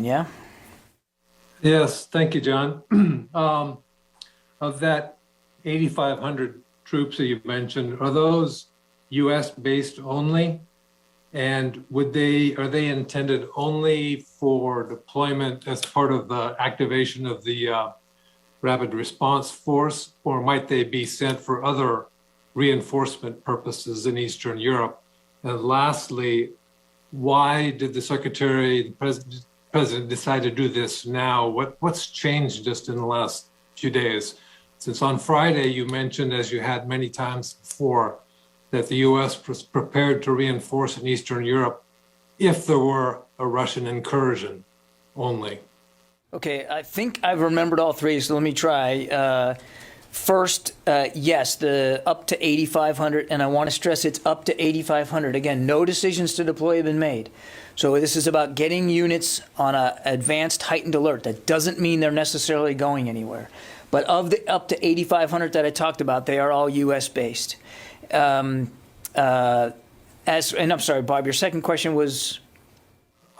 Yeah. Yes, thank you, John. Of that 8,500 troops that you mentioned, are those U.S. based only? And are they intended only for deployment as part of the activation of the Rapid Response Force, or might they be sent for other reinforcement purposes in Eastern Europe? And lastly, why did the president decide to do this now? What's changed just in the last few days? Since on Friday you mentioned, as you had many times before, that the U.S. was prepared to reinforce in Eastern Europe if there were a Russian incursion only. Okay, I think I've remembered all three, so let me try. First, yes, the up to 8,500, and I want to stress it's up to 8,500. Again, no decisions to deploy have been made. So this is about getting units on an advanced heightened alert. That doesn't mean they're necessarily going anywhere. But of the up to 8,500 that I talked about, they are all U.S. based. And I'm sorry, Bob, your second question was?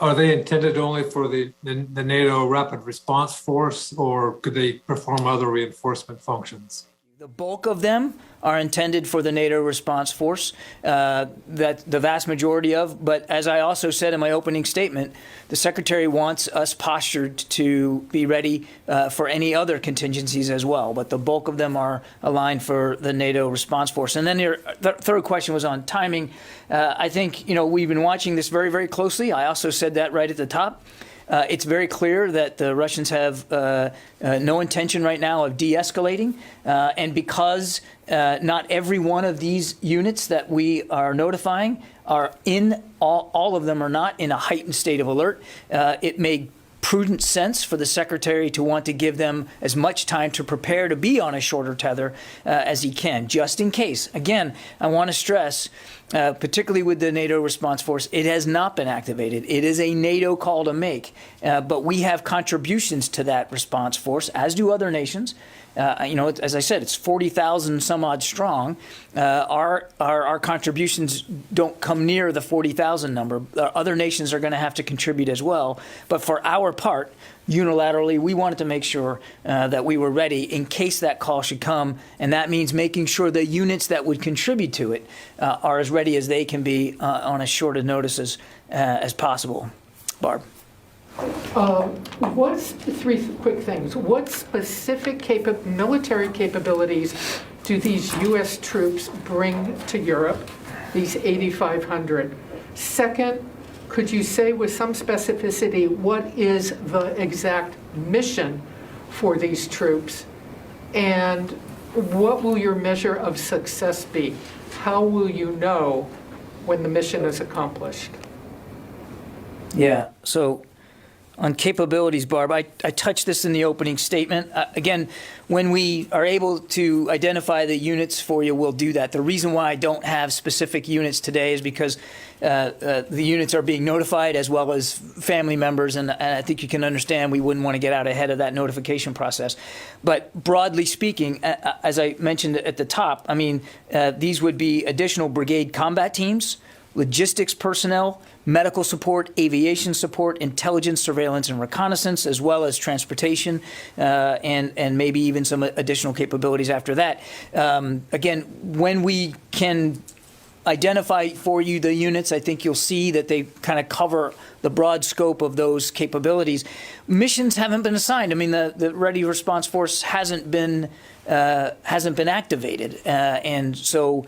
Are they intended only for the NATO Rapid Response Force, or could they perform other reinforcement functions? The bulk of them are intended for the NATO response force, that the vast majority of. But as I also said in my opening statement, the Secretary wants us postured to be ready for any other contingencies as well. But the bulk of them are aligned for the NATO response force. And then your third question was on timing. I think, we've been watching this very, very closely. I also said that right at the top. It's very clear that the Russians have no intention right now of de-escalating. And because not every one of these units that we are notifying are in, all of them are not in a heightened state of alert, it made prudent sense for the Secretary to want to give them as much time to prepare to be on a shorter tether as he can, just in case. Again, I want to stress, particularly with the NATO response force, it has not been activated. It is a NATO call to make, but we have contributions to that response force, as do other nations. As I said, it's 40,000 some odd strong. Our contributions don't come near the 40,000 number. Other nations are going to have to contribute as well. But for our part, unilaterally, we wanted to make sure that we were ready in case that call should come. And that means making sure the units that would contribute to it are as ready as they can be on as short a notice as possible. Barb. Three quick things. What specific military capabilities do these U.S. troops bring to Europe, these 8,500? Second, could you say with some specificity what is the exact mission for these troops? And what will your measure of success be? How will you know when the mission is accomplished? Yeah, so on capabilities, Barb, I touched this in the opening statement. Again, when we are able to identify the units for you, we'll do that. The reason why I don't have specific units today is because the units are being notified as well as family members, and I think you can understand we wouldn't want to get out ahead of that notification process. But broadly speaking, as I mentioned at the top, I mean, these would be additional brigade combat teams, logistics personnel, medical support, aviation support, intelligence, surveillance, and reconnaissance, as well as transportation, and maybe even some additional capabilities after that. Again, when we can identify for you the units, I think you'll see that they kind of cover the broad scope of those capabilities. Missions haven't been assigned. I mean, the Ready Response Force hasn't been activated, and so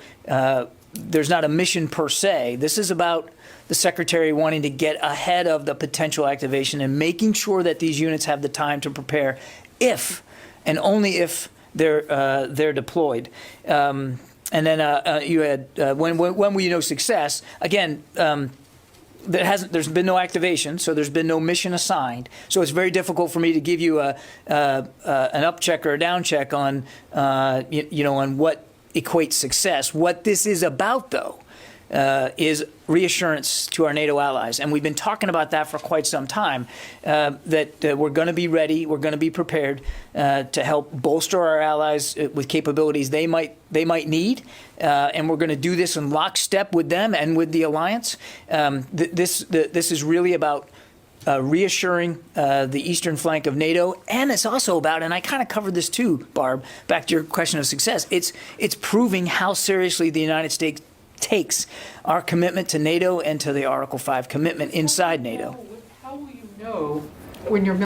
there's not a mission per se. This is about the Secretary wanting to get ahead of the potential activation and making sure that these units have the time to prepare if and only if they're deployed. And then you had when will you know success? Again, there's been no activation, so there's been no mission assigned. So it's very difficult for me to give you an up check or a down check on on what equates success. What this is about, though, is reassurance to our NATO allies. And we've been talking about that for quite some time, that we're going to be ready, we're going to be prepared to help bolster our allies with capabilities they might need. And we're going to do this in lockstep with them and with the alliance. This is really about reassuring the eastern flank of NATO, and it's also about, and I kind of covered this too, Barb, back to your question of success, it's proving how seriously the United States takes our commitment to NATO and to the Article 5 commitment inside NATO. How will you know when your